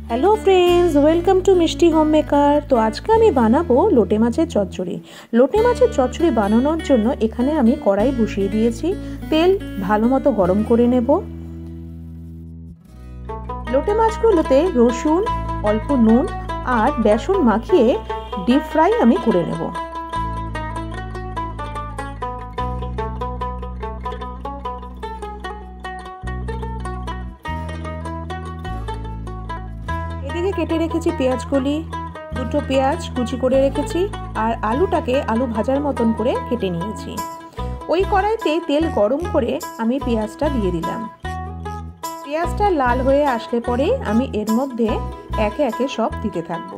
Hello friends, welcome to Mishti home maker. तो आज के आमी बानाबो लोटे माछेर चच्चड़ी। लोटे माछेर चच्चड़ी बानानोर जोन्नो एखाने आमी कड़ाई बसिए दिएछि। तेल भालोमतो गरम करे नेब। लोटे माछगुलोते रसुन, अल्प नुन और बेसन माखिए डीप फ्राई आमी करे नेब। এদিকে কেটে রেখেছি পেঁয়াজকলি, দুটো পেঁয়াজ কুচি করে রেখেছি আর আলুটাকে আলু ভাজার মতন করে কেটে নিয়েছি। ওই কড়াইতে তেল গরম করে আমি পেঁয়াজটা দিয়ে দিলাম। পেঁয়াজটা লাল হয়ে আসলে পরে আমি এর মধ্যে একে একে সব দিতে থাকবো।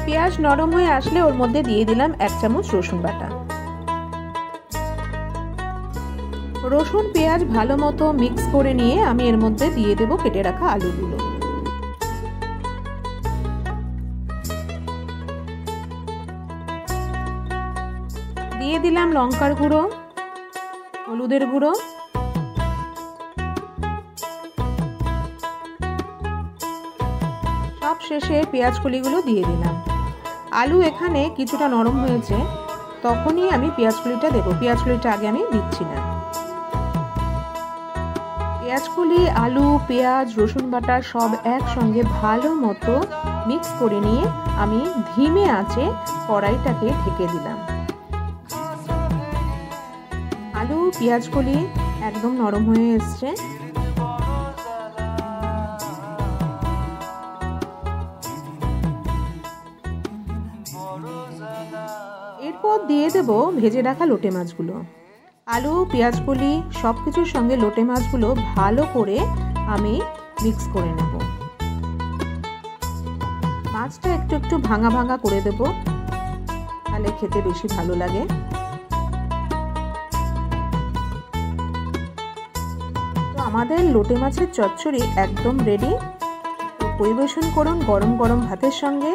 পেঁয়াজ নরম হয়ে আসলে ওর মধ্যে দিয়ে দিলাম 1 চামচ রসুন বাটা। রসুন পেঁয়াজ ভালো মতো মিক্স করে নিয়ে আমি এর মধ্যে দিয়ে দেব কেটে রাখা আলুগুলো। দিয়ে দিলাম লঙ্কার গুঁড়ো, হলুদের গুঁড়ো, সব শেষে পেঁয়াজ কলিগুলো দিয়ে দিলাম। আলু এখানে কিছুটা নরম হয়েছে, তখনই আমি পেঁয়াজ কলিটা দেবো। পেঁয়াজ কলিটা আগে আমি দিচ্ছি না। পেঁয়াজকলি, আলু, পেঁয়াজ, রসুন বাটা সব একসঙ্গে ভালো মতো মিক্স করে নিয়ে আমি ধিমে আঁচে কড়াইটাকে ঢেকে দিলাম। আলু পেঁয়াজকলি একদম নরম হয়ে এসছে। এরপর দিয়ে দেব ভেজে রাখা লোটে মাছগুলো। আলু পেঁয়াজকলি সব কিছুর সঙ্গে লোটে মাছগুলো ভালো করে আমি মিক্স করে নেব। মাছটা একটু একটু ভাঙা ভাঙা করে দেব, তাহলে খেতে বেশি ভালো লাগে। তো আমাদের লোটে মাছের চচ্চড়ি একদম রেডি। পরিবেশন করুন গরম গরম ভাতের সঙ্গে।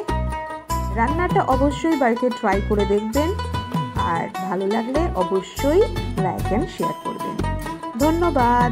রান্নাটা অবশ্যই বাড়িতে ট্রাই করে দেখবেন, আর ভালো লাগলে অবশ্যই লাইক এন্ড শেয়ার করবেন। ধন্যবাদ।